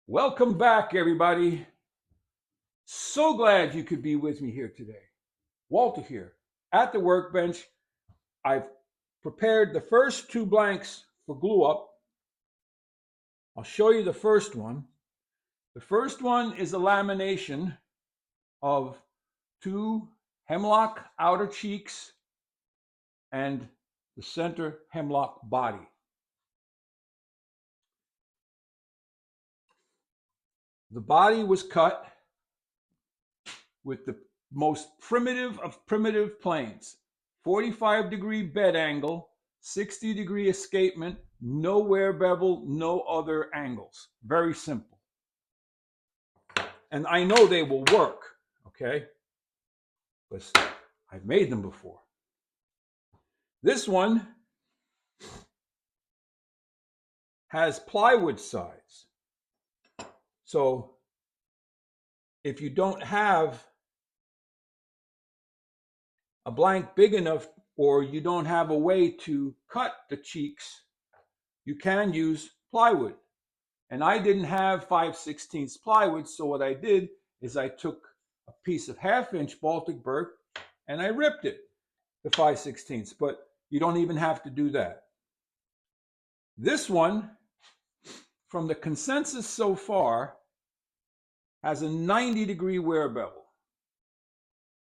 Welcome back, everybody. So glad you could be with me here today. Walter here at the workbench. I've prepared the first two blanks for glue up. I'll show you the first one. The first one is a lamination of two hemlock outer cheeks and the center hemlock body. The body was cut with the most primitive of primitive planes. 45-degree bed angle, 60-degree escapement, no wear bevel, no other angles. Very simple. And I know they will work, okay? Because I've made them before. This one has plywood sides. So if you don't have a blank big enough or you don't have a way to cut the cheeks, you can use plywood. And I didn't have 5/16 plywood, so what I did is I took a piece of 1/2-inch Baltic birch and I ripped it to 5/16, but you don't even have to do that. This one, from the consensus so far, has a 90-degree wear bevel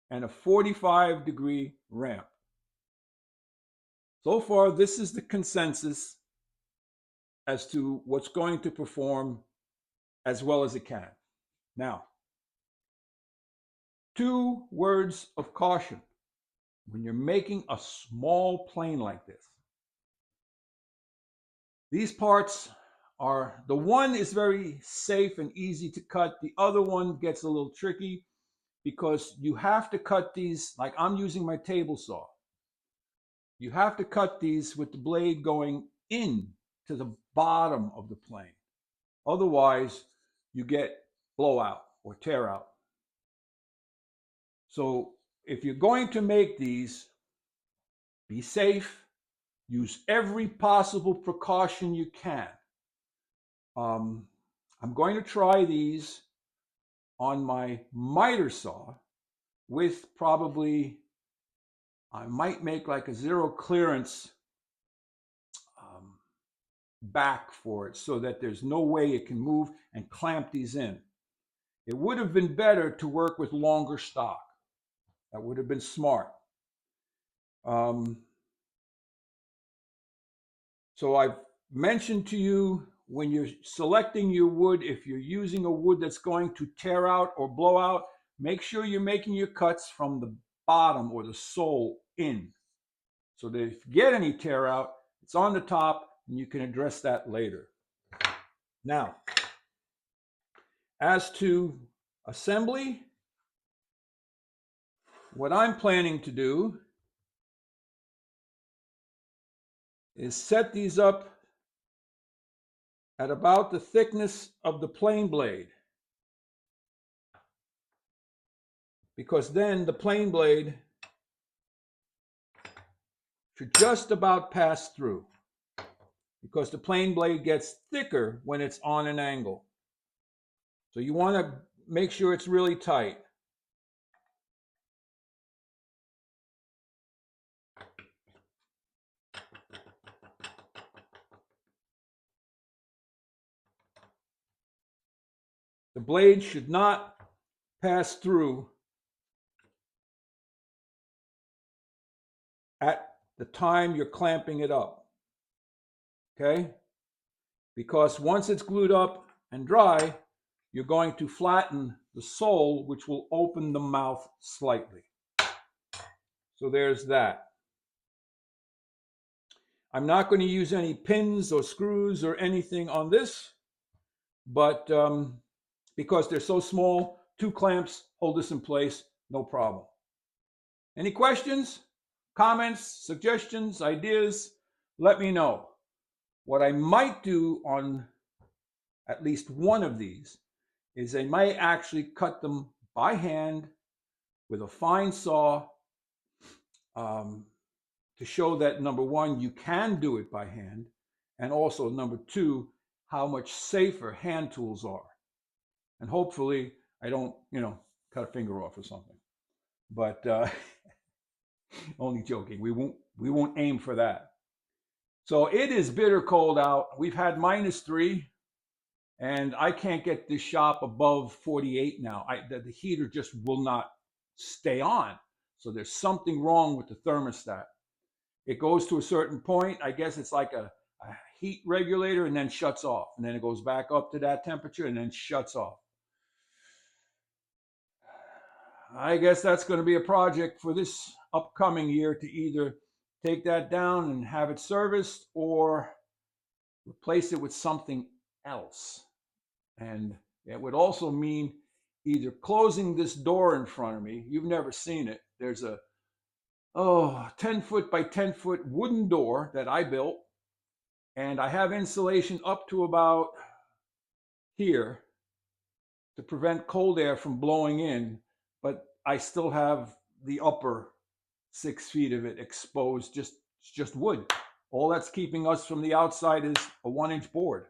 and a 45-degree ramp. So far, this is the consensus as to what's going to perform as well as it can. Now, 2 words of caution when you're making a small plane like this. These parts are, the one is very safe and easy to cut. The other one gets a little tricky because you have to cut these, like I'm using my table saw. You have to cut these with the blade going in to the bottom of the plane. Otherwise, you get blowout or tear out. So if you're going to make these, be safe, use every possible precaution you can. I'm going to try these on my miter saw with probably, I might make like a 0 clearance back for it so that there's no way it can move and clamp these in. It would have been better to work with longer stock. That would have been smart. So I've mentioned to you, when you're selecting your wood, if you're using a wood that's going to tear out or blow out, make sure you're making your cuts from the bottom or the sole in, so that if you get any tear out, it's on the top and you can address that later. Now, as to assembly, what I'm planning to do is set these up at about the thickness of the plane blade, because then the plane blade should just about pass through, because the plane blade gets thicker when it's on an angle. So you want to make sure it's really tight. The blade should not pass through at the time you're clamping it up, okay? Because once it's glued up and dry, you're going to flatten the sole, which will open the mouth slightly. So there's that. I'm not going to use any pins or screws or anything on this, but because they're so small, 2 clamps hold this in place, no problem. Any questions, comments, suggestions, ideas? Let me know. What I might do on at least one of these is I might actually cut them by hand with a fine saw, to show that, number one, you can do it by hand, and also, number two, how much safer hand tools are. And hopefully I don't, cut a finger off or something. But only joking. We won't aim for that. So it is bitter cold out. We've had -3, and I can't get this shop above 48 now. The heater just will not stay on. So there's something wrong with the thermostat. It goes to a certain point. I guess it's like a heat regulator, and then shuts off. And then it goes back up to that temperature and then shuts off. I guess that's going to be a project for this upcoming year, to either take that down and have it serviced, or replace it with something else. And it would also mean either closing this door in front of me. You've never seen it. There's a 10-foot by 10-foot wooden door that I built, and I have insulation up to about here to prevent cold air from blowing in, but I still have the upper 6 feet of it exposed. Just wood. All that's keeping us from the outside is a 1-inch board.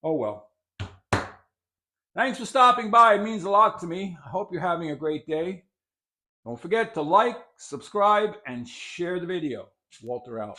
Oh well. Thanks for stopping by. It means a lot to me. I hope you're having a great day. Don't forget to like, subscribe, and share the video. Walter out.